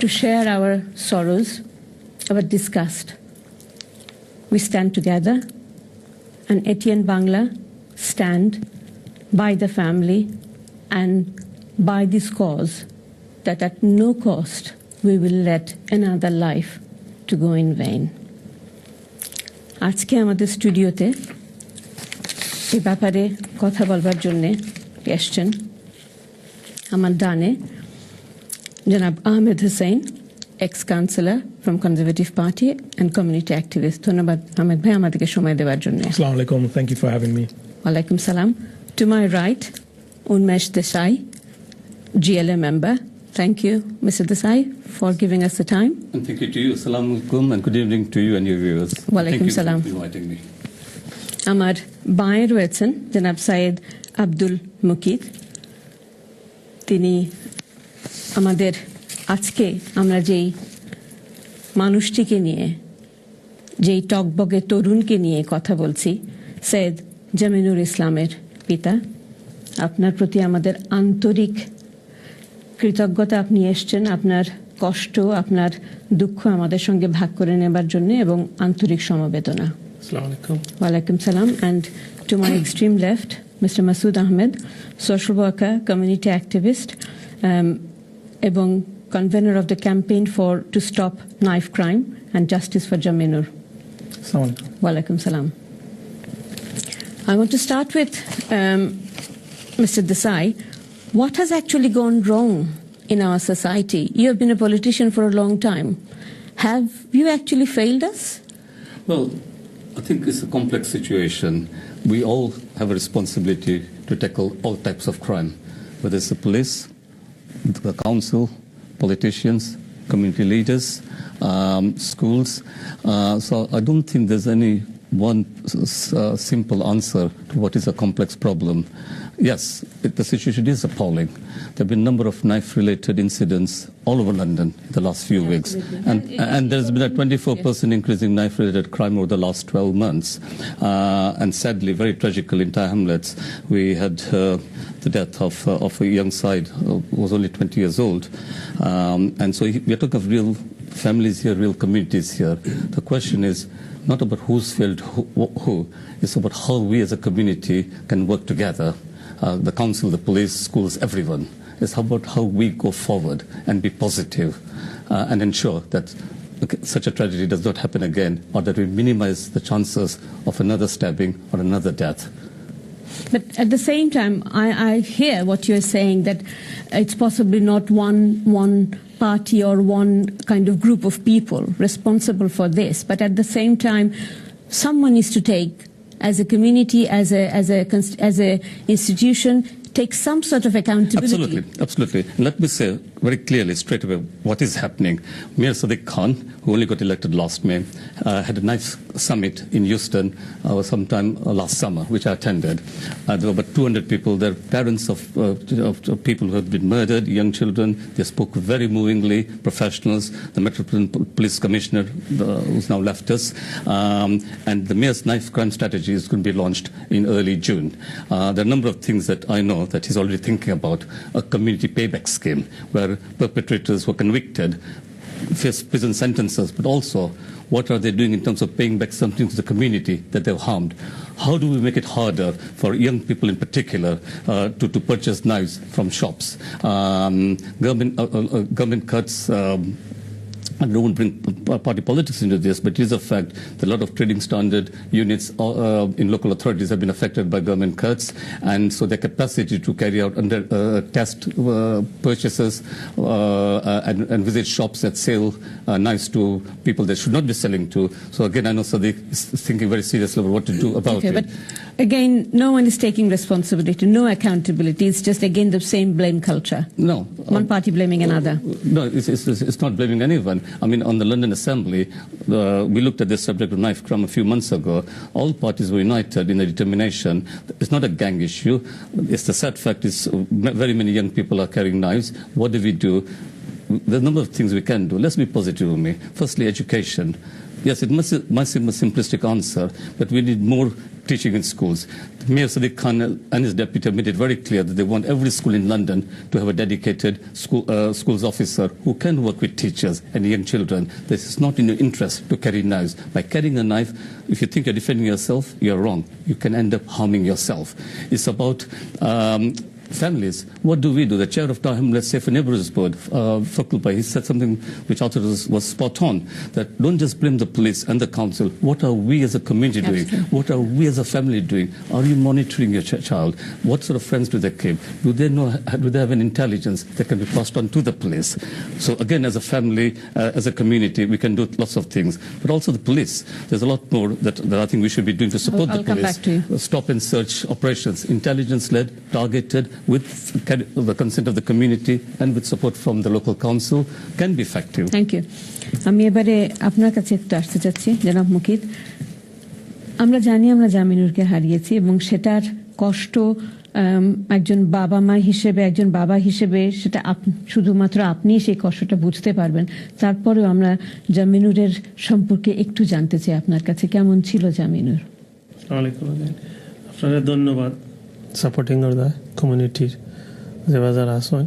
To share our sorrows, our disgust, we stand together, and ATN Bangla stand by the family and by this cause, that at no cost we will let another life to go in vain. আজকে আমাদের স্টুডিওতে এই ব্যাপারে কথা বলবার জন্য এসেছেন আমার ডানে জনাব Ahmed Hussain, ex-councillor from Conservative Party and community activist. ধন্যবাদ আহমেদ ভাই আমাদেরকে সময় দেওয়ার জন্য। Assalamu alaikum. Thank you for having me. Walaikum salam. To my right, Urmee Desai, GLA member. Thank you, Mr. Desai, for giving us the time. And thank you to you. Assalamu alaikum and good evening to you and your viewers. Walaikum salam. Thank you for inviting me. আমার বাঁয়ে রয়েছেন জনাব সাইদ আব্দুল মুকিদ। তিনি আমাদের আজকে আমরা যেই মানুষটিকে নিয়ে, যেই টকবগে তরুণকে নিয়ে কথা বলছি, সৈয়দ জামিনুর ইসলামের পিতা, আপনার প্রতি আমাদের আন্তরিক কৃতজ্ঞতা। আপনি এসছেন আপনার কষ্ট, আপনার দুঃখ আমাদের সঙ্গে ভাগ করে নেবার জন্য এবং আন্তরিক সমবেদনা। Assalamu alaikum. Walaikum salam. And to my extreme left, Mr. Masood Ahmed, social worker, community activist, এবং convener of the campaign to stop knife crime and justice for Jaminur. Assalamu alaikum. Walaikum salam. I want to start with Mr. Desai. What has actually gone wrong in our society? You have been a politician for a long time. Have you actually failed us? Well, I think it's a complex situation. We all have a responsibility to tackle all types of crime, whether it's the police, the council, politicians, community leaders, schools. So I don't think there's any one simple answer to what is a complex problem. Yes, the situation is appalling. There have been a number of knife-related incidents all over London in the last few weeks. And there's been a 24% increase in knife-related crime over the last 12 months. And sadly, very tragically, in Hamlets, we had the death of a young side who was only 20 years old. And so we're talking of real families here, real communities here. The question is not about who's failed who. It's about how we as a community can work together. The council, the police, schools, everyone. It's about how we go forward and be positive and ensure that such a tragedy does not happen again, or that we minimize the chances of another stabbing or another death. But at the same time, I hear what you're saying, that it's possibly not one party or one kind of group of people responsible for this. But at the same time, someone needs to take, as a community, as a institution, take some sort of accountability. Absolutely. Let me say very clearly, straight away, what is happening. Mir Sadiq Khan, who only got elected last May, had a nice summit in Houston sometime last summer, which I attended. There were about 200 people there, parents of people who had been murdered, young children. They spoke very movingly, professionals, the Metropolitan Police Commissioner, who's now left us, and the Mayor's knife crime strategy is going to be launched in early June. There are a number of things that I know that he's already thinking about: a community payback scheme where perpetrators who are convicted face prison sentences, but also what are they doing in terms of paying back something to the community that they've harmed. How do we make it harder for young people in particular to purchase knives from shops? Government cuts. I don't want to bring party politics into this, but it is a fact that a lot of trading standard units in local authorities have been affected by government cuts, and so their capacity to carry out test purchases and visit shops that sell knives to people they should not be selling to. So again, I know Sadiq is thinking very seriously about what to do about it. But again, no one is taking responsibility, no accountability. It's just again the same blame culture. No. One party blaming another. No, it's not blaming anyone. I mean, on the London Assembly, we looked at this subject of knife crime a few months ago. All parties were united in a determination. It's not a gang issue. It's the sad fact is very many young people are carrying knives. What do we do? There are a number of things we can do. Let's be positive, Urmee. Firstly, education. Yes, it must seem a simplistic answer, but we need more teaching in schools. Mayor Sadiq Khan and his deputy made it very clear that they want every school in London to have a dedicated schools officer who can work with teachers and young children. This is not in your interest to carry knives. By carrying a knife, if you think you're defending yourself, you're wrong. You can end up harming yourself. It's about families. What do we do? The chair of the Hamlets Safe Neighbourhoods Board, Fakulpa, he said something which I thought was spot on, that don't just blame the police and the council. What are we as a community doing? What are we as a family doing? Are you monitoring your child? What sort of friends do they keep? Do they have an intelligence that can be passed on to the police? So again, as a family, as a community, we can do lots of things. But also the police. There's a lot more that I think we should be doing to support the police. I'll come back to you. Stop and search operations, intelligence-led, targeted, with the consent of the community and with support from the local council can be effective. Thank you. আমি এবারে আপনার কাছে একটু আসতে চাচ্ছি জনাব মুকিত। আমরা জানি আমরা জামিনুরকে হারিয়েছি এবং সেটার কষ্ট একজন বাবা মা হিসেবে একজন বাবা হিসেবে সেটা শুধুমাত্র আপনিই সেই কষ্টটা বুঝতে পারবেন। তারপরেও আমরা জামিনুরের সম্পর্কে একটু জানতে চাই আপনার কাছে, কেমন ছিল জামিনুর? আসসালামু আলাইকুম। আপনাদের ধন্যবাদ সাপোর্টিং দ্য কমিউনিটির যে যারা আসেন।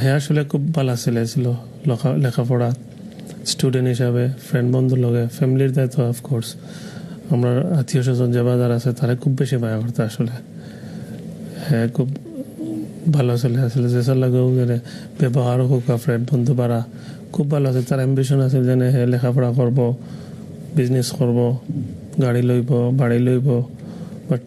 হ্যাঁ আসলে খুব ভালো ছিল লেখাপড়া স্টুডেন্ট হিসাবে, ফ্রেন্ড বন্ধুর লগে, ফ্যামিলির দায়িত্ব অফকোর্স। আমরা আত্মীয় স্বজন যে বাজার আছে তারা খুব বেশি মায়া করতে আসলে। হ্যাঁ খুব ভালো ছেলে আসলে, যে লাগেও যে ব্যবহার হোক ফ্রেন্ড বন্ধু বাড়া খুব ভালো আছে। তার অ্যাম্বিশন আছে যে হ্যাঁ লেখাপড়া করব, বিজনেস করব, গাড়ি লইব, বাড়ি লইব। বাট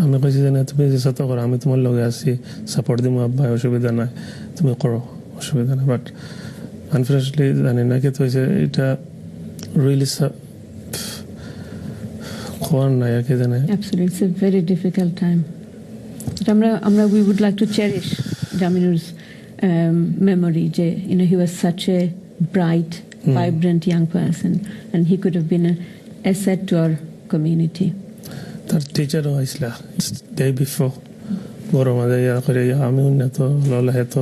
আমি কইছি যে তুমি যে সাথে করো, আমি তোমার লগে আছি, সাপোর্ট দিব, ভাই অসুবিধা নাই, তুমি করো, অসুবিধা নাই। বাট আনফর্চুনেটলি জানি না কিন্তু হয়েছে এটা রিয়েলি খোয়ার নাই আর কি জানে। Absolutely, it's a very difficult time. But we would like to cherish Jaminur's memory. He was such a bright, vibrant young person, and he could have been an asset to our community. তার টিচারও আইসলা day before গরম করে আমি উন্নত ললে তো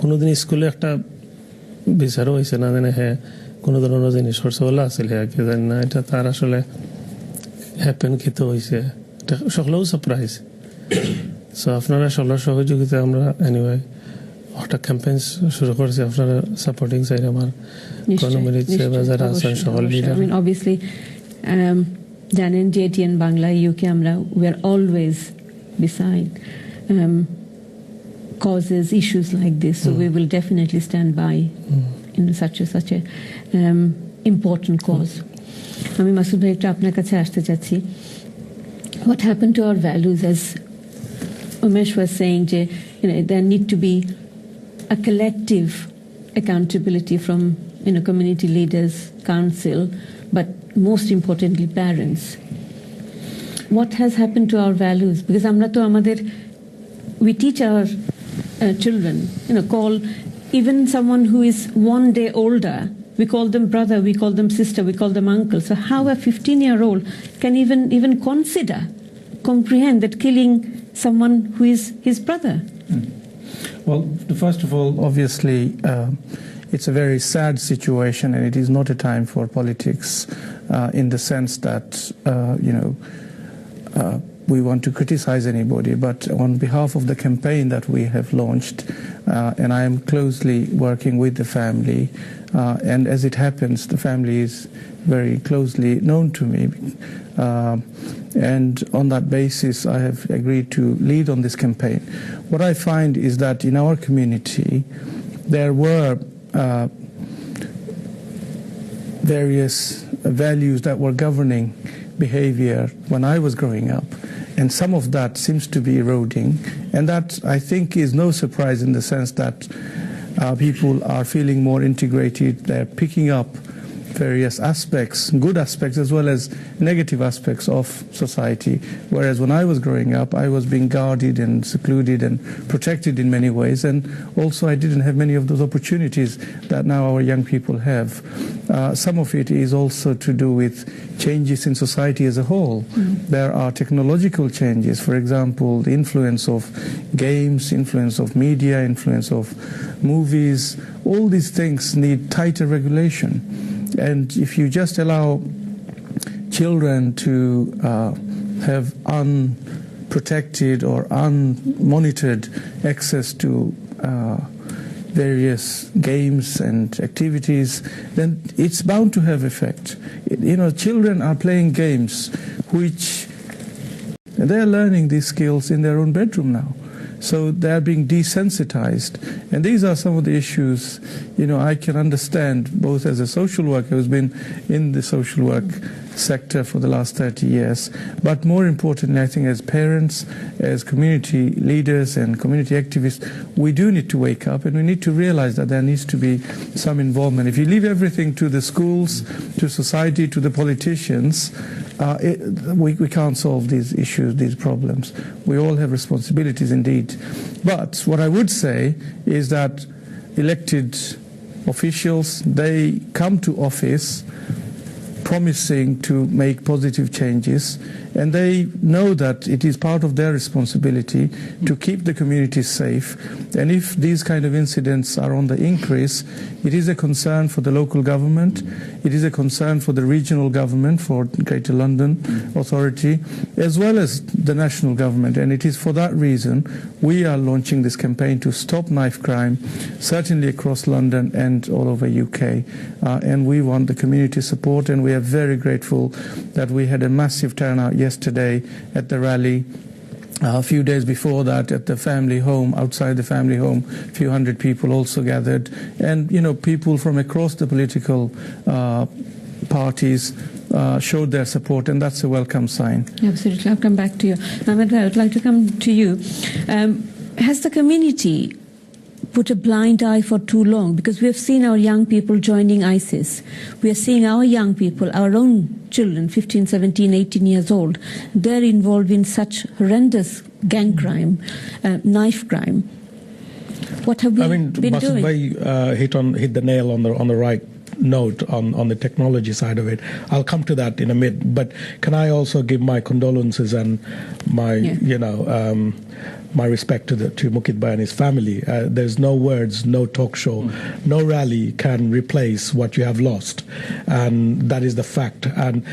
কোনোদিন স্কুলে একটা বিচারও হয়েছে না জানে হ্যাঁ কোনো ধরনের জিনিস ওলা আসলে হ্যাঁ কি জানি না। এটা তার আসলে হ্যাপেন খেতে হয়েছে, এটা সকলেও সারপ্রাইজ। সো আপনারা সকলের সহযোগিতা আমরা এনিওয়ে একটা ক্যাম্পেইন শুরু করেছি, আপনারা সাপোর্টিং চাই আমার কমিউনিটি যারা আছেন সকল লিডার। Obviously, জানেন যে ATN Bangla UK আমরা we are always beside causes issues like this, so we will definitely stand by in such a important cause. আমি মাসুদ ভাই একটু আপনার কাছে আসতে চাচ্ছি। What happened to our values, as Umesh was saying, there need to be a collective accountability from community leaders, council, but most importantly parents. What has happened to our values? Because we teach our children, call even someone who is one day older, we call them brother, we call them sister, we call them uncle. So how a 15-year-old can even comprehend that killing someone who is his brother? Well, first of all, obviously, it's a very sad situation, and it is not a time for politics in the sense that, we want to criticize anybody. But on behalf of the campaign that we have launched, and I am closely working with the family, and as it happens, the family is very closely known to me. And on that basis, I have agreed to lead on this campaign. What I find is that in our community, there were various values that were governing behavior when I was growing up, and some of that seems to be eroding, and that I think is no surprise in the sense that people are feeling more integrated. They're picking up various aspects, good aspects as well as negative aspects of society. Whereas when I was growing up, I was being guarded and secluded and protected in many ways, and also I didn't have many of those opportunities that now our young people have. Some of it is also to do with changes in society as a whole. There are technological changes, for example, the influence of games, influence of media, influence of movies. All these things need tighter regulation. And if you just allow children to have unprotected or unmonitored access to various games and activities, then it's bound to have effect. Children are playing games which they're learning these skills in their own bedroom now. So they're being desensitized. And these are some of the issues, I can understand, both as a social worker who's been in the social work sector for the last 30 years, but more importantly, I think as parents, as community leaders and community activists, we do need to wake up and we need to realize that there needs to be some involvement. If you leave everything to the schools, to society, to the politicians, we can't solve these issues, these problems. We all have responsibilities indeed. But what I would say is that elected officials, they come to office promising to make positive changes, and they know that it is part of their responsibility to keep the community safe. And if these kind of incidents are on the increase, it is a concern for the local government, it is a concern for the regional government, for Greater London Authority, as well as the national government. And it is for that reason we are launching this campaign to stop knife crime, certainly across London and all over UK. And we want the community support, and we are very grateful that we had a massive turnout yesterday at the rally. A few days before that, at the family home, outside the family home, a few hundred people also gathered. And, people from across the political parties showed their support, and that's a welcome sign. Absolutely. I'll come back to you. Ahmed, I would like to come to you. Has the community put a blind eye for too long? Because we have seen our young people joining ISIS. We are seeing our young people, our own children, 15, 17, 18 years old, they're involved in such horrendous gang crime, knife crime. What have we been doing? Mazher hit the nail on the right note on the technology side of it. I'll come to that in a minute. But can I also give my condolences and my, my respect to Mukid Bhai and his family. There's no words, no talk show, no rally can replace what you have lost, and that is the fact. And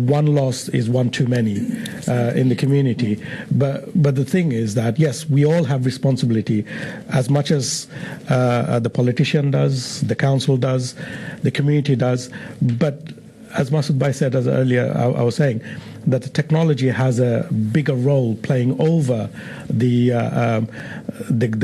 one loss is one too many in the community. But the thing is that yes, we all have responsibility, as much as the politician does, the council does, the community does. But as Masud Bhai said earlier, I was saying that the technology has a bigger role playing over the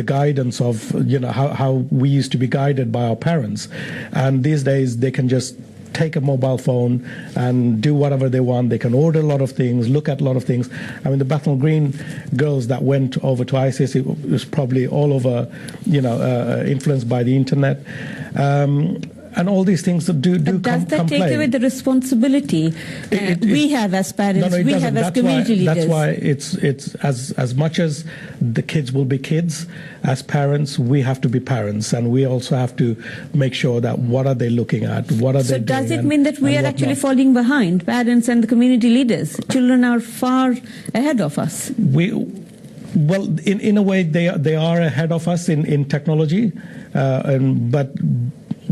guidance of how we used to be guided by our parents, and these days they can just take a mobile phone and do whatever they want. They can order a lot of things, look at a lot of things. I mean, the Bethnal Green girls that went over to ISIS, it was probably all over, influenced by the internet. And all these things do come does that take away the responsibility we have as parents, we have as community leaders? That's why it's as much as the kids will be kids, as parents, we have to be parents, and we also have to make sure that what are they looking at, what are they doing. So does it mean that we are actually falling behind, parents and the community leaders? Children are far ahead of us. Well, in a way, they are ahead of us in technology, but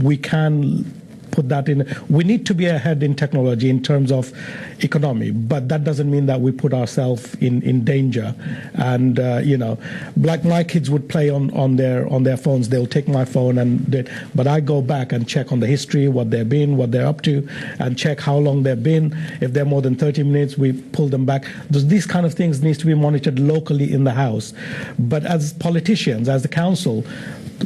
we can put that in. We need to be ahead in technology in terms of economy, but that doesn't mean that we put ourselves in danger. And like my kids would play on their phones. They'll take my phone but I go back and check on the history, what they've been, what they're up to, and check how long they've been. If they're more than 30 minutes, we pull them back. These kind of things needs to be monitored locally in the house. But as politicians, as the council,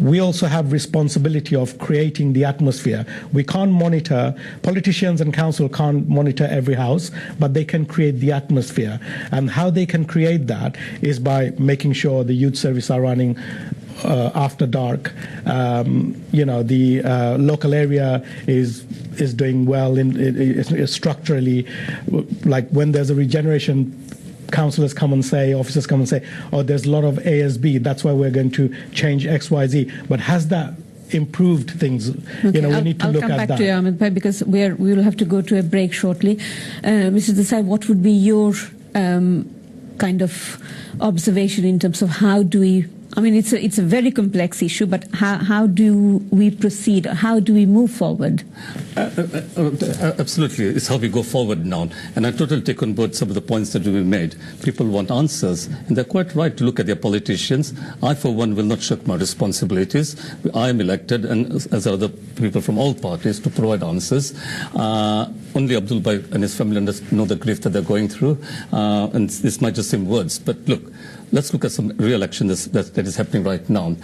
we also have responsibility of creating the atmosphere. We can't monitor, politicians and council can't monitor every house, but they can create the atmosphere. And how they can create that is by making sure the youth service are running after dark. The local area is doing well structurally. Like when there's a regeneration, councillors come and say, officers come and say, oh, there's a lot of ASB, that's why we're going to change XYZ. But has that improved things? Okay, we need to look at that. I'll come back to you, Ahmed Bhai, because we will have to go to a break shortly. Mr. Desai, what would be your kind of observation in terms of how do we I mean, it's a very complex issue, but how do we proceed? How do we move forward? Absolutely. It's how we go forward now. And I totally take on board some of the points that you made. People want answers, and they're quite right to look at their politicians. I, for one, will not shirk my responsibilities. I am elected, and as are other people from all parties, to provide answers. Only Abdul Bhai and his family know the grief that they're going through. And this might just seem words, but look, let's look at some real action that is happening right now.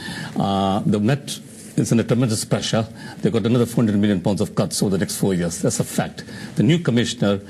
The Met is under tremendous pressure. They've got another 400 million pounds of cuts over the next 4 years. That's a fact. The new commissioner,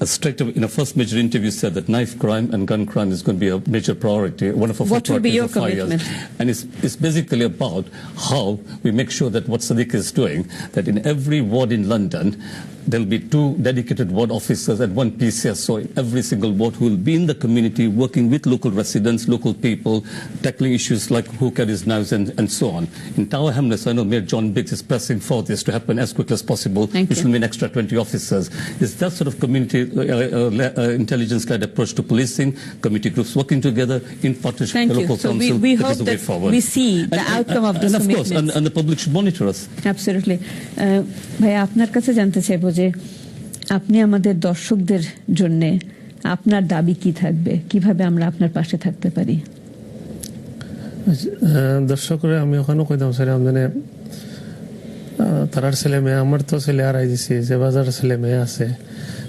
straight away, in a first major interview, said that knife crime and gun crime is going to be a major priority, one of our What will be your for 5 years. commitment? And it's basically about how we make sure that what Sadiq is doing, that in every ward in London, there'll be 2 dedicated ward officers and 1 PCSO in every single ward who will be in the community working with local residents, local people, tackling issues like who carries knives and so on. In Tower Hamlets, I know Mayor John Biggs is pressing for this to happen as quickly as possible, which will mean extra 20 officers. It's that sort of community intelligence-led approach to policing, community groups working together in partnership with the local council. We that hope is the way that forward. we see the outcome of this and of course, commitment. and the public should monitor us. Absolutely. ভাইয়া আপনার কাছে জানতে চাইবো যে আপনি আমাদের দর্শকদের জন্য আপনার দাবি কি থাকবে, কিভাবে আমরা আপনার পাশে থাকতে পারি? দর্শকরা আমি ওখানে কইতাম স্যার আমদানে তারার ছেলে মেয়ে, আমার তো ছেলে আর আইছি যে বাজার ছেলে মেয়ে আছে,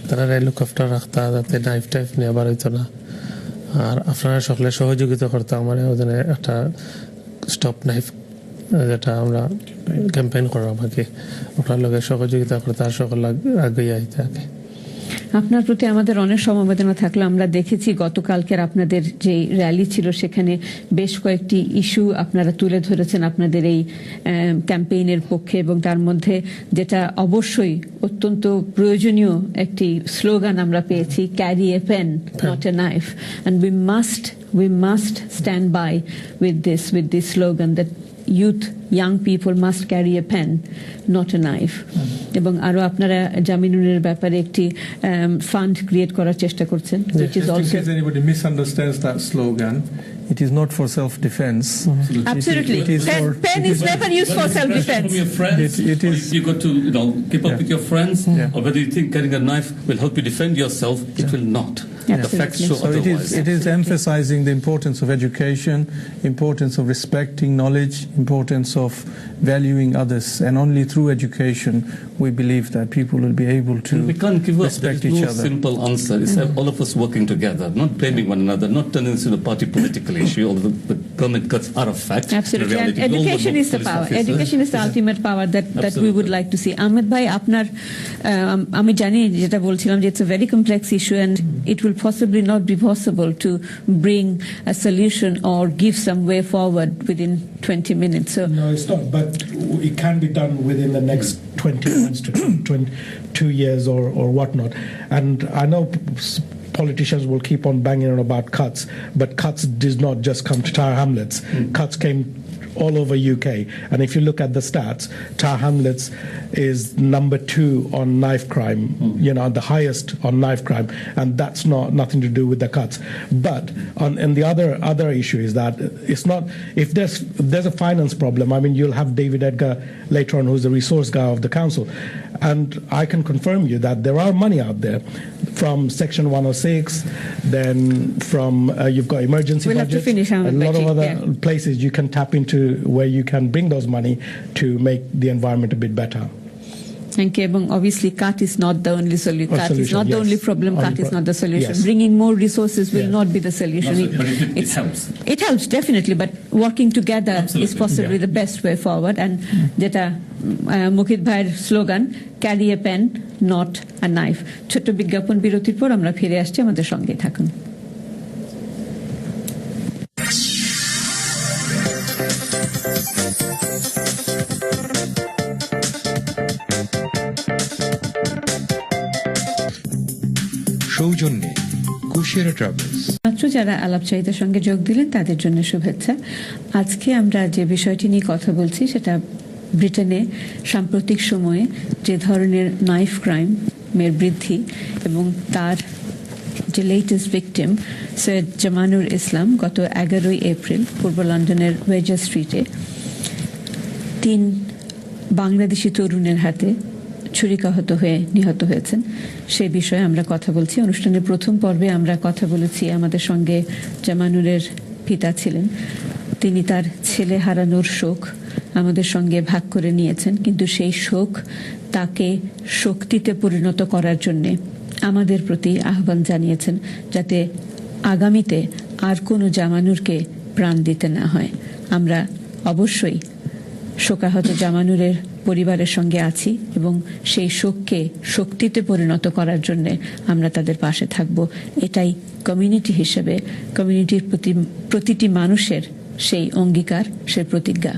তারা লুক আফটার রাখতা যাতে নাইফ টাইফ নিয়ে আবার হইতো না। আর আপনারা সকলে সহযোগিতা করতে আমার ওখানে একটা স্টপ নাইফ যেটা আমরা ক্যাম্পেইন করলাম আর কি, আপনার লগে সহযোগিতা করতে আর সকল আগে আইতে আগে। আপনার প্রতি আমাদের অনেক সমবেদনা থাকলো। আমরা দেখেছি গতকালকের আপনাদের যে র্যালি ছিল, সেখানে বেশ কয়েকটি ইস্যু আপনারা তুলে ধরেছেন আপনাদের এই ক্যাম্পেইনের পক্ষে, এবং তার মধ্যে যেটা অবশ্যই অত্যন্ত প্রয়োজনীয় একটি স্লোগান আমরা পেয়েছি, carry a pen not a knife, and we must stand by with this slogan that young people must carry a pen, not a knife. এবং আরো আপনারা জামিনুনের ব্যাপারে একটি ফান্ড ক্রিয়েট করার চেষ্টা করছেন, which is also. In case anybody misunderstands that slogan, it is not for self-defense. Absolutely. Pen is never used for self-defense. It is. You got to keep up with your friends, or whether you think carrying a knife will help you defend yourself, it will not. The facts show otherwise. It is emphasizing the importance of education, importance of respecting knowledge, importance of valuing others, and only through education we believe that people will be able to we can't give up. respect There is each no other. simple answer. It's all of us working together, not blaming one another, not turning this into a party political issue. Although the government cuts are a fact. Absolutely. And education is the power. Education is the ultimate power that we would like to see. Ahmed bhai, আপনার আমি জানি যেটা বলছিলাম যে it's a very complex issue, and it will possibly not be possible to bring a solution or give some way forward within 20 minutes. So No, it's not, but it can be done within the next 20 months to 2 years or whatnot. And I know politicians will keep on banging on about cuts, but cuts did not just come to Tower Hamlets. Cuts came all over UK, and if you look at the stats, Tower Hamlets is number 2 on knife crime, the highest on knife crime, and that's nothing to do with the cuts. But and the other issue is that it's not, if there's a finance problem. I mean, you'll have David Edgar later on, who's the resource guy of the council, and I can confirm you that there are money out there from Section 106, then from you've got emergency we'll budgets, have to finish a lot of other places you can tap into where you can bring those money to make the environment a bit better. Thank you. এবং obviously cut is not the only solution. Cut is not the only problem. Cut is not the solution. Yes. Bringing more resources will not be the solution. But it helps. It helps definitely, but working together is possibly the best way forward. And যেটা মুকিত ভাইয়ের slogan, carry a pen not a knife. ছোট্ট বিজ্ঞাপন বিরতির পর আমরা ফিরে আসছি, আমাদের সঙ্গে থাকুন। সৌজন্যে কুশিয়ারা ট্রাভেলস। মাত্র যারা আলাপচারিতার সঙ্গে যোগ দিলেন তাদের জন্য শুভেচ্ছা। আজকে আমরা যে বিষয়টি নিয়ে কথা বলছি সেটা ব্রিটেনে সাম্প্রতিক সময়ে যে ধরনের নাইফ ক্রাইমের বৃদ্ধি এবং তার যে লেটেস্ট ভিকটিম সৈয়দ জামানুর ইসলাম গত 11 এপ্রিল পূর্ব লন্ডনের ওয়েজার স্ট্রিটে 3 বাংলাদেশি তরুণের হাতে ছুরিকাহত হয়ে নিহত হয়েছেন সে বিষয়ে আমরা কথা বলছি। অনুষ্ঠানের প্রথম পর্বে আমরা কথা বলেছি, আমাদের সঙ্গে জামানুরের পিতা ছিলেন, তিনি তার ছেলে হারানোর শোক আমাদের সঙ্গে ভাগ করে নিয়েছেন, কিন্তু সেই শোক তাকে শক্তিতে পরিণত করার জন্য আমাদের প্রতি আহ্বান জানিয়েছেন, যাতে আগামীতে আর কোনো জামানুরকে প্রাণ দিতে না হয়। আমরা অবশ্যই শোকাহত জামানুরের পরিবারের সঙ্গে আছি এবং সেই শোককে শক্তিতে পরিণত করার জন্য আমরা তাদের পাশে থাকব। এটাই কমিউনিটি হিসেবে কমিউনিটির প্রতিটি মানুষের সেই অঙ্গীকার, সেই প্রতিজ্ঞা।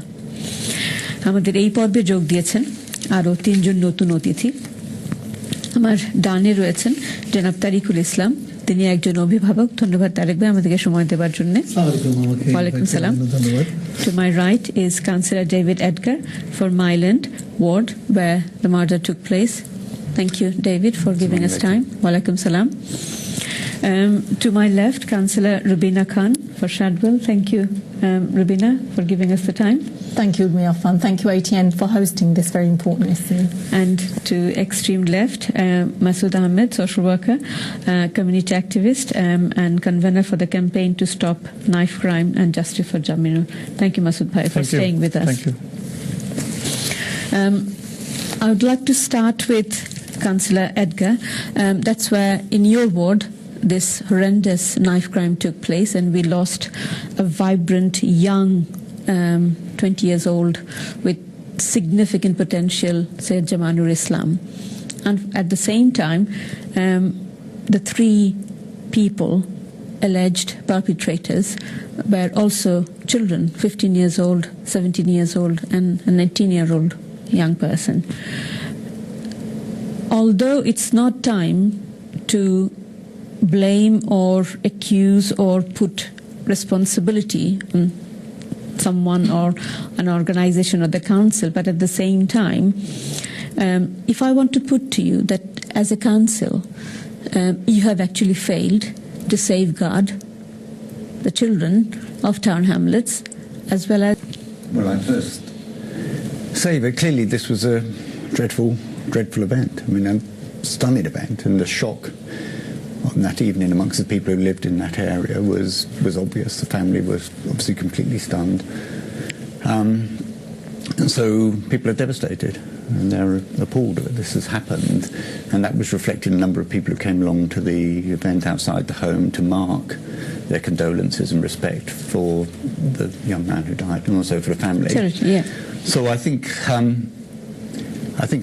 আমাদের এই পর্বে যোগ দিয়েছেন আরো 3 জন নতুন অতিথি। আমার ডানে রয়েছেন জনাব তারিকুল ইসলাম, তিনি একজন অভিভাবক। ধন্যবাদ তারেক ভাই আমাদেরকে সময় দেওয়ার জন্য। ওয়ালাইকুম সালাম। To my right is Councillor David Edgar for Myland Ward, where the murder took place. Thank you, David, for giving us time. Walaikum salam. To my left, Councillor Rubina Khan for Shadwell. Thank you, Rubina, for giving us the time. Thank you, Urmee. Thank you, ATN, for hosting this very important issue. And to extreme left, Masood Ahmed, social worker, community activist, and convener for the campaign to stop knife crime and justice for Jaminu. Thank you, Masood Bhai, for staying with us. Thank you. I would like to start with Councillor Edgar. That's where, in your ward, this horrendous knife crime took place, and we lost a vibrant, young, 20 years old with significant potential, Sayyid Jamanur Islam. And at the same time, the 3 people, alleged perpetrators, were also children, 15 years old, 17 years old, and an 18-year-old young person. Although it's not time to blame or accuse or put responsibility on someone or an organization or the council, but at the same time, if I want to put to you that as a council, you have actually failed to safeguard the children of town hamlets, as well as... Well, I first say that clearly this was a dreadful event. I mean, a stunning event, and the shock on that evening amongst the people who lived in that area was obvious. The family was obviously completely stunned. And so people are devastated and they're appalled that this has happened. And that was reflected in a number of people who came along to the event outside the home to mark their condolences and respect for the young man who died, and also for the family. Yeah. So I think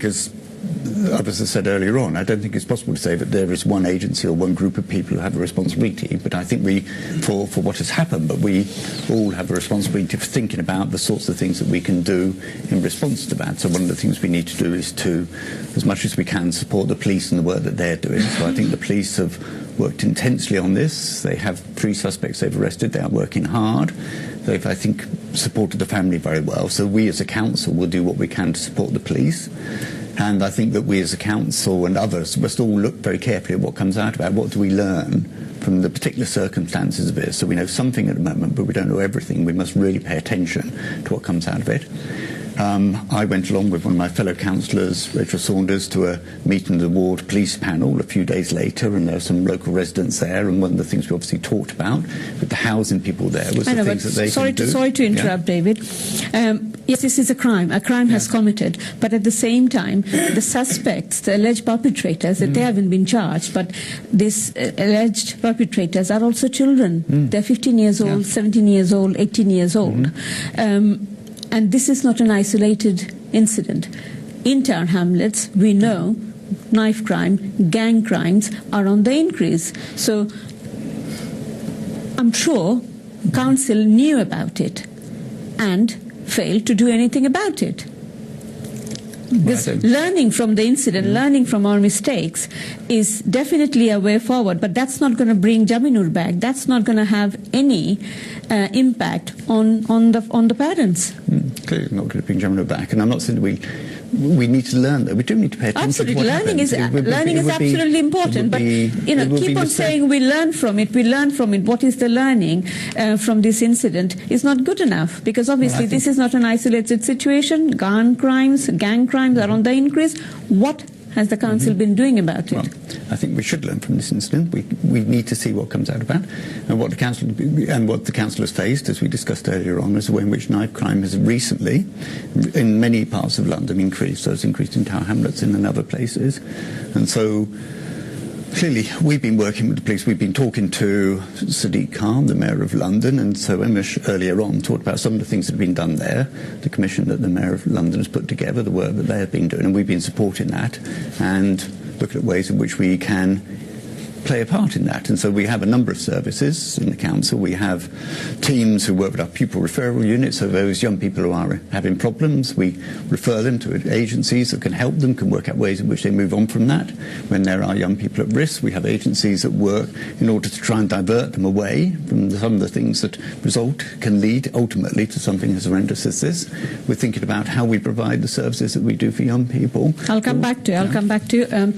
as others have said earlier on, I don't think it's possible to say that there is one agency or one group of people who have a responsibility, but I think we, for what has happened, but we all have a responsibility for thinking about the sorts of things that we can do in response to that. So one of the things we need to do is to, as much as we can, support the police and the work that they're doing. So I think the police have worked intensely on this. They have 3 suspects they've arrested. They are working hard. They've, I think, supported the family very well. So we as a council will do what we can to support the police. And I think that we as a council and others must all look very carefully at what comes out of it. What do we learn from the particular circumstances of it? So we know something at the moment, but we don't know everything. We must really pay attention to what comes out of it. I went along with one of my fellow councillors, Rachel Saunders, to a meeting of the ward police panel a few days later, and there were some local residents there, and one of the things we obviously talked about with the housing people there was the things that they can do. Sorry to interrupt, yeah. David. Yes, this is a crime. A crime has committed, but at the same time, the suspects, the alleged perpetrators, that they haven't been charged, but these alleged perpetrators are also children. They're 15 years old, 17 years old, 18 years old. And this is not an isolated incident. In town hamlets, we know knife crime, gang crimes are on the increase. So I'm sure council knew about it and failed to do anything about it. Because learning from the incident, learning from our mistakes is definitely a way forward, but that's not going to bring Jaminur back. That's not going to have any impact on the parents. Clearly not going to bring Jaminur back. And I'm not saying that we need to learn, though. We do need to pay attention Absolutely, to what learning is happens. learning is absolutely important. But keep on saying we learn from it. We learn from it. What is the learning from this incident is not good enough, because obviously this is not an isolated situation. Gun crimes, gang crimes are on the increase. What has the council been doing about it? Well, I think we should learn from this incident. We need to see what comes out of that, and what the council has faced, as we discussed earlier on, is the way in which knife crime has recently, in many parts of London, increased. So it's increased in Tower Hamlets and in other places, and so. Clearly, we've been working with the police. We've been talking to Sadiq Khan, the Mayor of London, and so Amish earlier on talked about some of the things that have been done there, the commission that the Mayor of London has put together, the work that they have been doing, and we've been supporting that and looking at ways in which we can play a part in that. And so we have a number of services in the council. We have teams who work with our pupil referral units, so those young people who are having problems, we refer them to agencies that can help them, can work out ways in which they move on from that. When there are young people at risk, we have agencies that work in order to try and divert them away from some of the things that can lead ultimately to something as horrendous as this. We're thinking about how we provide the services that we do for young people. I'll come back to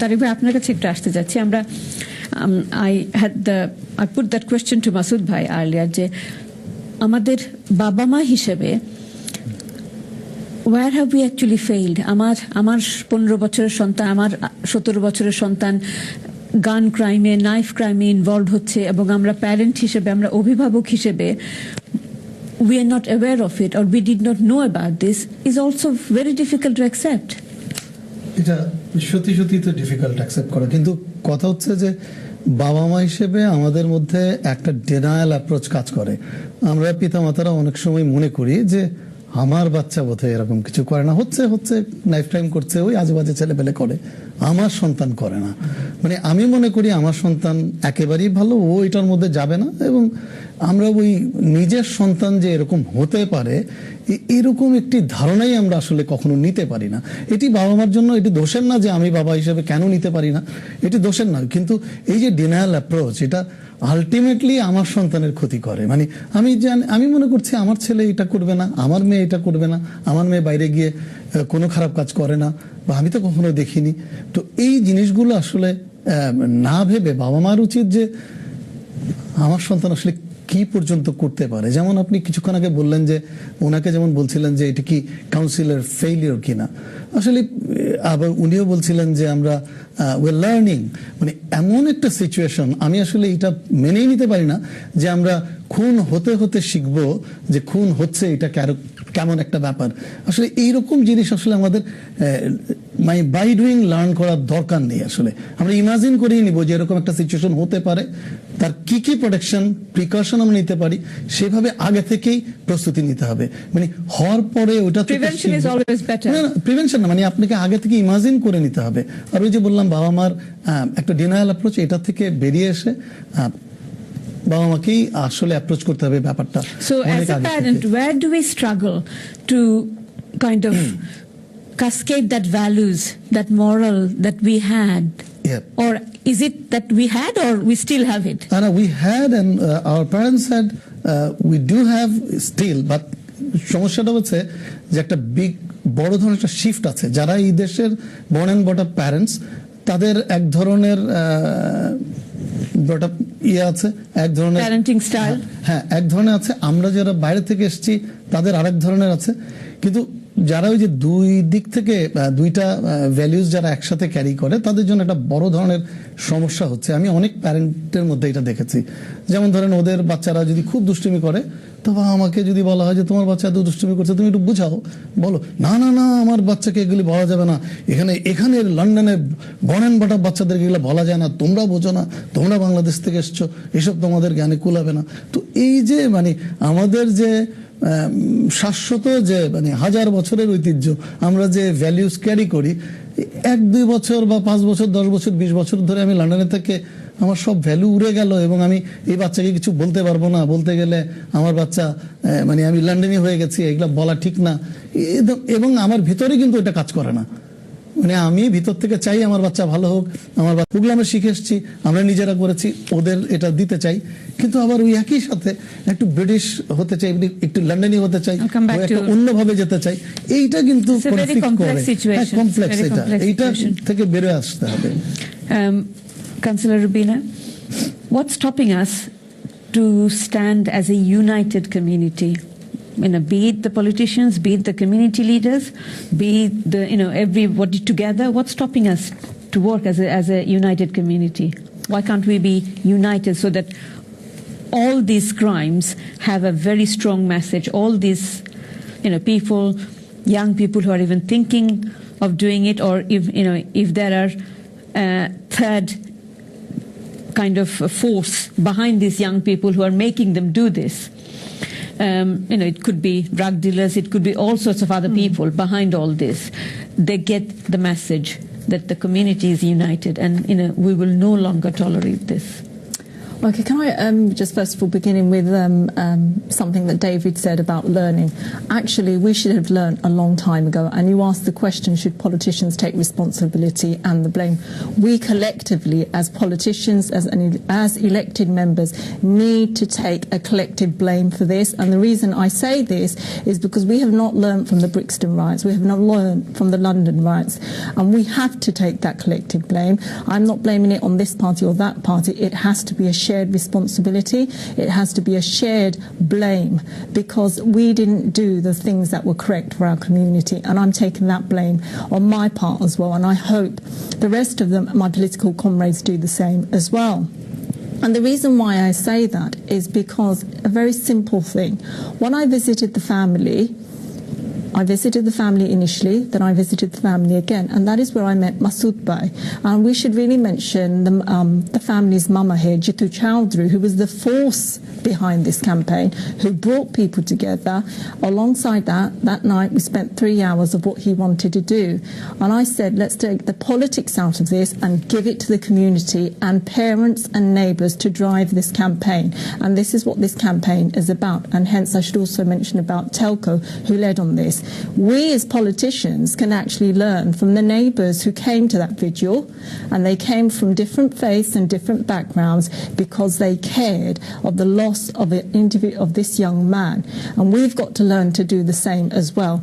Tariq bhai, আপনার কাছে একটু আসতে যাচ্ছি আমরা। I put that question to Masood bhai earlier, যে আমাদের বাবা মা হিসেবে where have we actually failed? আমার 15 বছরের সন্তান, আমার 17 বছরের সন্তান গান ক্রাইমে, নাইফ ক্রাইমে ইনভলভ হচ্ছে, এবং আমরা প্যারেন্ট হিসেবে, আমরা অভিভাবক হিসেবে we are not aware of it or we did not know about this is also very difficult to accept. এটা সত্যি সত্যি তো ডিফিকাল্ট অ্যাকসেপ্ট করা, কিন্তু কথা হচ্ছে যে বাবা মা হিসেবে আমাদের মধ্যে একটা ডেনায়াল অ্যাপ্রোচ কাজ করে। আমরা পিতামাতারা অনেক সময় মনে করি যে আমার বাচ্চা বোধহয় এরকম কিছু করে না, হচ্ছে নাইফ টাইম করছে, ওই আজেবাজে ছেলেপেলে করে, আমার সন্তান করে না। মানে আমি মনে করি আমার সন্তান একেবারেই ভালো, ও এটার মধ্যে যাবে না, এবং আমরা ওই নিজের সন্তান যে এরকম হতে পারে এরকম একটি ধারণাই আমরা আসলে কখনো নিতে পারি না। এটি বাবা মার জন্য এটি দোষের না যে আমি বাবা হিসেবে কেন নিতে পারি না, এটি দোষের না, কিন্তু এই যে ডিনায়াল অ্যাপ্রোচ, এটা আলটিমেটলি আমার সন্তানের ক্ষতি করে। মানে আমি মনে করছি আমার ছেলে এটা করবে না, আমার মেয়ে এটা করবে না, আমার মেয়ে বাইরে গিয়ে কোনো খারাপ কাজ করে না, বা আমি তো কখনো দেখিনি। তো এই জিনিসগুলো আসলে না ভেবে বাবা মার উচিত যে আমার সন্তান আসলে কি পর্যন্ত করতে পারে। যেমন আপনি কিছুক্ষণ আগে বললেন যে ওনাকে যেমন বলছিলেন যে এটা কি কাউন্সিলের ফেইলিওর কিনা, আসলে আবার উনিও বলছিলেন যে আমরা উই লার্নিং। মানে এমন একটা সিচুয়েশন, আমি আসলে এটা মেনেই নিতে পারি না যে আমরা খুন হতে হতে শিখবো যে খুন হচ্ছে, এটা কেমন একটা ব্যাপার। আসলে এইরকম জিনিস আসলে আমাদের বাই ডুইং লার্ন করার দরকার নেই। আসলে আমরা ইমাজিন করেই নিব যে এরকম একটা সিচুয়েশন হতে পারে, তার কি কি প্রোটেকশন প্রিকশন আমরা নিতে পারি সেভাবে আগে থেকেই প্রস্তুতি নিতে হবে। মানে হওয়ার পরে ওটা প্রিভেনশন না, মানে আপনাকে আগে থেকে ইমাজিন করে নিতে হবে। আর ওই যে বললাম বাবা মার একটা ডিনায়াল অ্যাপ্রোচ, এটা থেকে বেরিয়ে এসে বাবা মাকেই আসলে অ্যাপ্রোচ করতে হবে ব্যাপারটা। So as a parent, where do we struggle to kind of cascade that values, that moral that we had? Yeah. Or is it that we had or we still have it? No, we had, and our parents had, we do have still, but সমস্যাটা হচ্ছে যে একটা বড় ধরনের একটা shift আছে। যারা এই দেশের born and brought up parents, তাদের এক ধরনের আছে, এক ধরনের প্যারেন্টিং স্টাইল, হ্যাঁ এক ধরনের আছে। আমরা যারা বাইরে থেকে এসেছি তাদের আরেক ধরনের আছে। কিন্তু যারা ওই যে দুই দিক থেকে দুইটা ভ্যালুজ যারা একসাথে ক্যারি করে, তাদের জন্য একটা বড় ধরনের সমস্যা হচ্ছে। আমি অনেক প্যারেন্টের মধ্যে এটা দেখেছি। যেমন ধরেন ওদের বাচ্চারা যদি খুব দুষ্টুমি করে, তবে আমাকে যদি বলা হয় যে তোমার বাচ্চা এত দুষ্টুমি করছে, তুমি একটু বুঝাও, বলো না না না আমার বাচ্চাকে এগুলি বলা যাবে না, এখানে লন্ডনে বর্ন অ্যান্ড বট আপ বাচ্চাদেরকে এগুলো বলা যায় না, তোমরা বোঝো না, তোমরা বাংলাদেশ থেকে এসছো, এসব তোমাদের জ্ঞানে কুলাবে না। তো এই যে মানে আমাদের যে শাশ্বত যে মানে হাজার বছরের ঐতিহ্য, আমরা যে ভ্যালিউস ক্যারি করি, 1-2 বছর বা 5 বছর 10 বছর 20 বছর ধরে আমি লন্ডনে থেকে আমার সব ভ্যালু উড়ে গেল, এবং আমি এই বাচ্চাকে কিছু বলতে পারবো না, বলতে গেলে আমার বাচ্চা মানে আমি লন্ডনে হয়ে গেছি, এগুলো বলা ঠিক না, এবং আমার ভিতরে কিন্তু এটা কাজ করে না। মানে আমি ভিতর থেকে চাই আমার বাচ্চা ভালো হোক, আমার ওগুলো আমরা শিখে এসেছি, আমরা নিজেরা করেছি, ওদের এটা দিতে চাই, কিন্তু আবার ওই একই সাথে একটু ব্রিটিশ হতে চাই, একটু লন্ডনি হতে চাই, একটা অন্যভাবে যেতে চাই, এইটা কিন্তু কমপ্লেক্স, এইটা থেকে বেরোয় আসতে হবে। Councillor Rubina, what's stopping us to stand as a united community? Be it the politicians, be it the community leaders, be it the everybody together. What's stopping us to work as a united community? Why can't we be united so that all these crimes have a very strong message? All these people, young people who are even thinking of doing it, or if there are third kind of force behind these young people who are making them do this. It could be drug dealers, it could be all sorts of other people behind all this. They get the message that the community is united, and we will no longer tolerate this. Okay, can I just first of all beginning with something that David said about learning. Actually, we should have learned a long time ago, and you asked the question, should politicians take responsibility and the blame? We collectively, as politicians, as elected members, need to take a collective blame for this. And the reason I say this is because we have not learned from the Brixton riots, we have not learned from the London riots, and we have to take that collective blame. I'm not blaming it on this party or that party. It has to be a shared responsibility. It has to be a shared blame, because we didn't do the things that were correct for our community, and I'm taking that blame on my part as well, and I hope the rest of them, my political comrades, do the same as well. And the reason why I say that is because a very simple thing. When I visited the family initially, then I visited the family again, and that is where I met Masood Bhai. And we should really mention the family's mama here, Jitu Chowdhury, who was the force behind this campaign, who brought people together. Alongside that night we spent 3 hours of what he wanted to do. And I said, let's take the politics out of this and give it to the community and parents and neighbours to drive this campaign. And this is what this campaign is about. And hence I should also mention about Telco, who led on this. We as politicians can actually learn from the neighbours who came to that vigil, and they came from different faiths and different backgrounds because they cared of the loss of this young man. And we've got to learn to do the same as well.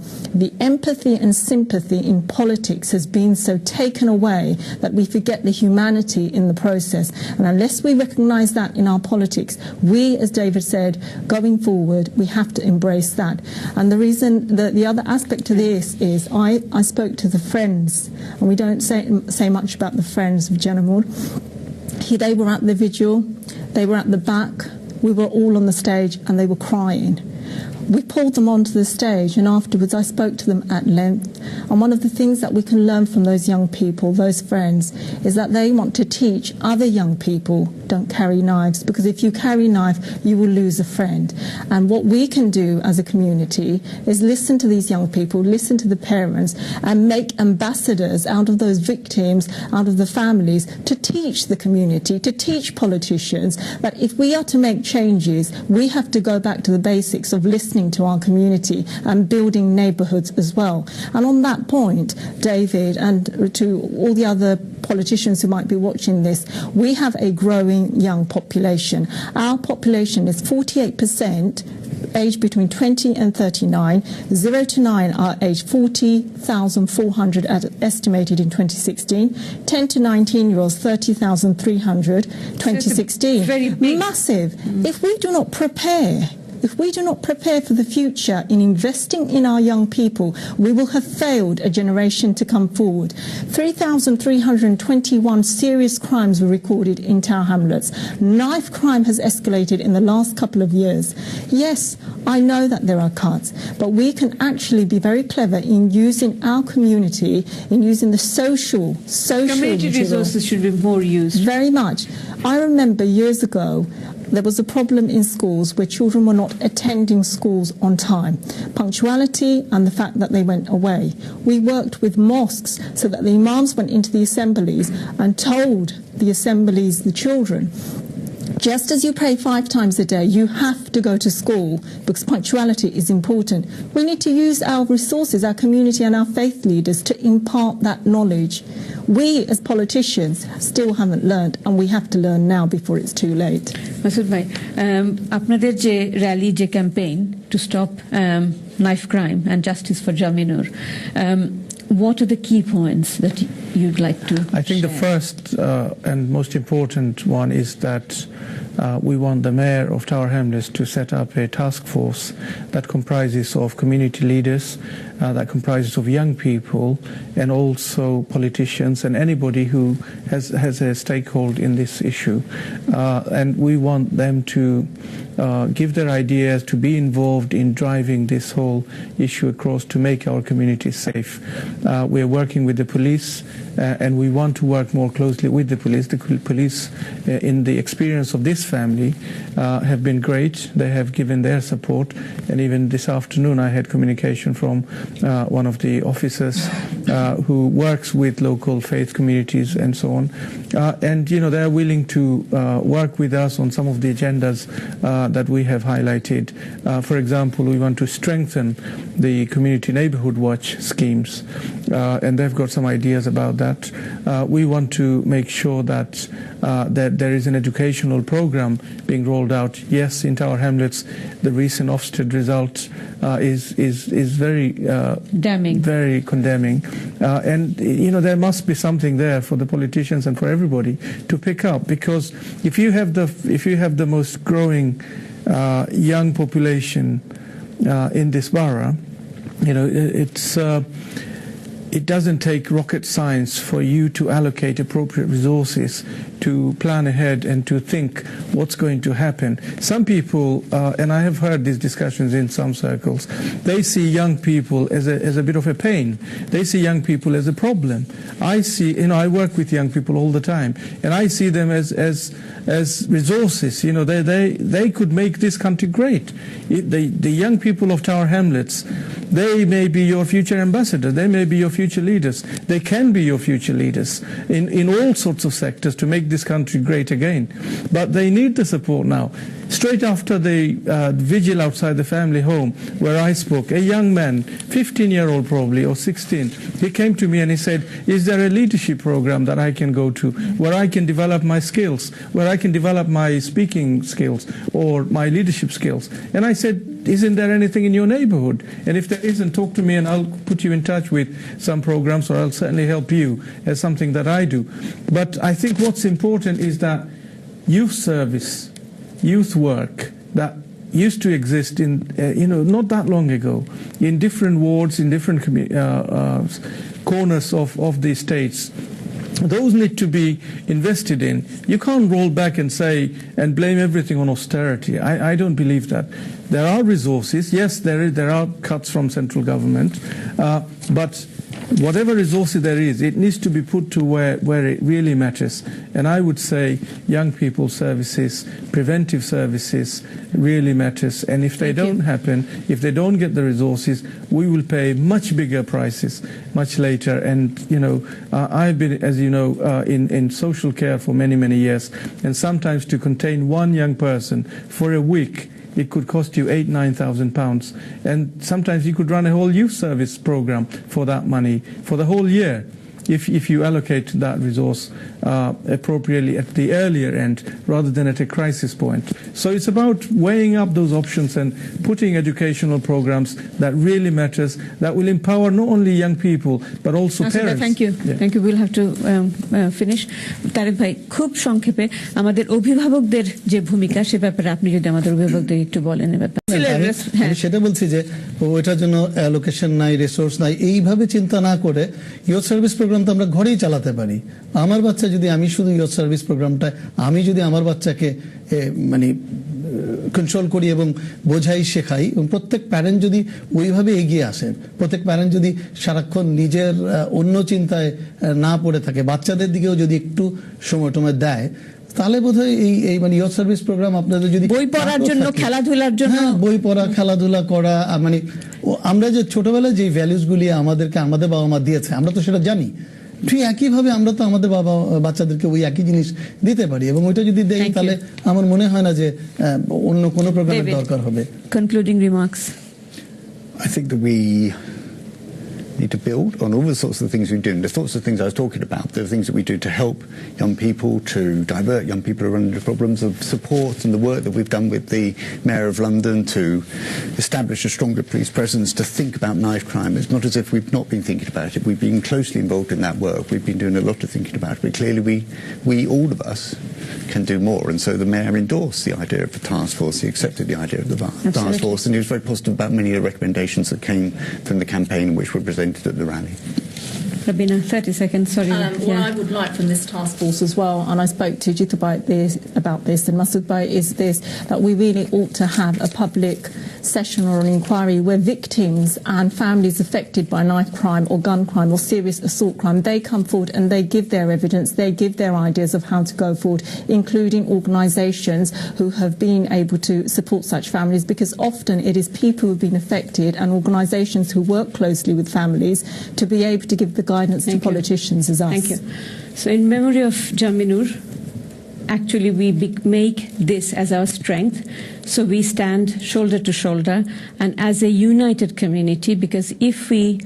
The empathy and sympathy in politics has been so taken away that we forget the humanity in the process. And unless we recognise that in our politics, we, as David said, going forward, we have to embrace that. And the reason that the other aspect to this is I spoke to the friends, and we don't say much about the friends of Jenamur. They were at the vigil, they were at the back, we were all on the stage, and they were crying. We pulled them onto the stage, and afterwards I spoke to them at length. And one of the things that we can learn from those young people, those friends, is that they want to teach other young people, don't carry knives, because if you carry a knife, you will lose a friend. And what we can do as a community is listen to these young people, listen to the parents, and make ambassadors out of those victims, out of the families, to teach the community, to teach politicians that if we are to make changes, we have to go back to the basics of listening to our community and building neighbourhoods as well. And on that point, David, and to all the other politicians who might be watching this, we have a growing young population. Our population is 48% aged between 20 and 39. 0 to 9 are aged 40,400 estimated in 2016. 10 to 19-year-olds, 30,300, 2016. Very big. Massive. If we do not prepare for the future in investing in our young people, we will have failed a generation to come forward. 3,321 serious crimes were recorded in Tower Hamlets. Knife crime has escalated in the last couple of years. Yes, I know that there are cuts, but we can actually be very clever in using our community, in using the social community resources should be more used. Very much. I remember years ago, there was a problem in schools where children were not attending schools on time. Punctuality and the fact that they went away. We worked with mosques so that the imams went into the assemblies and told the assemblies, the children, Just as you pray 5 times a day, you have to go to school because punctuality is important. We need to use our resources, our community and our faith leaders to impart that knowledge. We as politicians still haven't learned, and we have to learn now before it's too late. Masud ভাই, আপনাদের যে rally, যে campaign to stop knife crime and justice for Jaminur, what are the key points that you'd like to I think share? the first and most important one is that we want the mayor of Tower Hamlets to set up a task force that comprises of community leaders, that comprises of young people and also politicians and anybody who has a stakehold in this issue. And we want them to give their ideas, to be involved in driving this whole issue across to make our communities safe. We are working with the police and we want to work more closely with the police. The police, in the experience of this family, have been great. They have given their support, and even this afternoon I had communication from one of the officers who works with local faith communities and so on. And they are willing to work with us on some of the agendas that we have highlighted. For example, we want to strengthen the community neighborhood watch schemes, and they've got some ideas about that. We want to make sure that there is an educational program being rolled out. Yes, in Tower Hamlets, the recent Ofsted result is very damning, very condemning, and there must be something there for the politicians and for everybody to pick up, because if you have the most growing young population in this borough, it doesn't take rocket science for you to allocate appropriate resources to plan ahead and to think what's going to happen. Some people, and I have heard these discussions in some circles, they see young people as a bit of a pain. They see young people as a problem. I work with young people all the time, and I see them as resources. They could make this country great. The young people of Tower Hamlets, they may be your future ambassadors. They may be your future leaders. They can be your future leaders in all sorts of sectors to make this country great again. But they need the support now. Straight after the vigil outside the family home where I spoke, a young man, 15-year-old probably, or 16, he came to me and he said, is there a leadership program that I can go to where I can develop my skills, where I can develop my speaking skills or my leadership skills? And I said, isn't there anything in your neighborhood? And if there isn't, talk to me and I'll put you in touch with some programs, or I'll certainly help you as something that I do. But I think what's important is that youth service, youth work that used to exist in, not that long ago, in different wards, in different corners of the states. Those need to be invested in. You can't roll back and say and blame everything on austerity. I don't believe that. There are resources. Yes, there are cuts from central government, but whatever resources there is, it needs to be put to where it really matters. And I would say young people services, preventive services really matters. And if they don't happen, if they don't get the resources, we will pay much bigger prices much later. And, I've been, as you know, in social care for many, many years. And sometimes to contain one young person for a week, it could cost you £8,000-9,000, and sometimes you could run a whole youth service program for that money for the whole year if you allocate that resource appropriately at the earlier end rather than at a crisis point. So it's about weighing up those options and putting educational programs that really matters, that will empower not only young people but also parents. Thank you. Yeah. Thank you. We'll have to finish. Tareq ভাই, খুব সংক্ষেপে আমাদের অভিভাবকদের যে ভূমিকা সে ব্যাপারে আপনি যদি আমাদের অভিভাবকদের একটু বলেন। আমি সেটা বলছি যে ওইটার জন্য অ্যালোকেশন নাই, রিসোর্স নাই, এইভাবে চিন্তা না করে ইয়ুথ সার্ভিস প্রোগ্রাম তো আমরা ঘরেই চালাতে পারি। আমার বাচ্চা যদি, আমি শুধু ইয়ুথ সার্ভিস প্রোগ্রামটা আমি যদি আমার বাচ্চাকে কন্ট্রোল করি এবং বোঝাই, শেখাই, এবং প্রত্যেক প্যারেন্ট যদি ওইভাবে এগিয়ে আসেন, প্রত্যেক প্যারেন্ট যদি সারাক্ষণ নিজের অন্য চিন্তায় না পড়ে থাকে, বাচ্চাদের দিকেও যদি একটু সময় দেয়, তাহলে বোধহয় এই ইয়ুথ সার্ভিস প্রোগ্রাম আপনাদের যদি বই পড়ার জন্য, খেলাধুলার জন্য, বই পড়া, খেলাধুলা করা, আমরা যে ছোটবেলায় যে ভ্যালুস গুলি আমাদেরকে আমাদের বাবা মা দিয়েছে, আমরা তো সেটা জানি, ঠিক একইভাবে আমরা তো আমাদের বাচ্চাদেরকে ওই একই জিনিস দিতে পারি, এবং ওইটা যদি দেই তাহলে আমার মনে হয় না যে অন্য কোনো প্রোগ্রামের দরকার হবে। Concluding remarks. I think that we need to build on all the sorts of things we do. And the sorts of things I was talking about, the things that we do to help young people, to divert young people who are under problems, of support, and the work that we've done with the Mayor of London to establish a stronger police presence, to think about knife crime. It's not as if we've not been thinking about it. We've been closely involved in that work. We've been doing a lot of thinking about it. But clearly we all of us can do more. And so the Mayor endorsed the idea of the task force. He accepted the idea of the task force. And he was very positive about many of the recommendations that came from the campaign which were presented at the rally. Rabina, 30 seconds, sorry. What I would like from this task force as well, and I spoke to Jitu about this and Masood Bhai, is this, that we really ought to have a public session or an inquiry where victims and families affected by knife crime or gun crime or serious assault crime, they come forward and they give their evidence, they give their ideas of how to go forward, including organisations who have been able to support such families, because often it is people who have been affected and organisations who work closely with families to be able to give the guidance to politicians as us. Thank you. So in memory of Jaminur, actually we make this as our strength. So we stand shoulder to shoulder and as a united community, because if we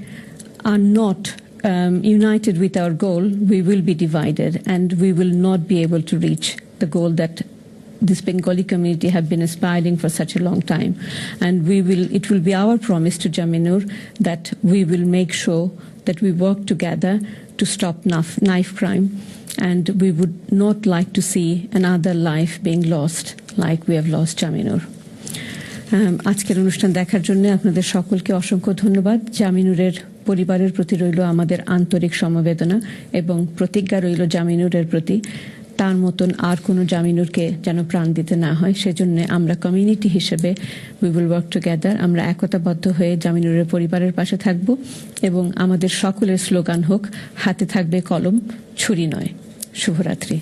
are not united with our goal, we will be divided and we will not be able to reach the goal that this Bengali community have been aspiring for such a long time. And it will be our promise to Jaminur that we will make sure that we work together to stop knife crime, and we would not like to see another life being lost like we have lost Jaminur. আজকের অনুষ্ঠান দেখার জন্য আপনাদের সকলকে অসংখ্য ধন্যবাদ। জামিনুরের পরিবারের প্রতি রইল আমাদের আন্তরিক সমবেদনা এবং প্রতিজ্ঞা রইল জামিনুরের প্রতি তার মতন আর কোনো জামিনুরকে যেন প্রাণ দিতে না হয়। সেজন্য আমরা কমিউনিটি হিসেবে উই উইল ওয়ার্ক টুগেদার, আমরা একতাবদ্ধ হয়ে জামিনুরের পরিবারের পাশে থাকব এবং আমাদের সকলের স্লোগান হোক, হাতে থাকবে কলম, ছুরি নয়। শুভরাত্রি।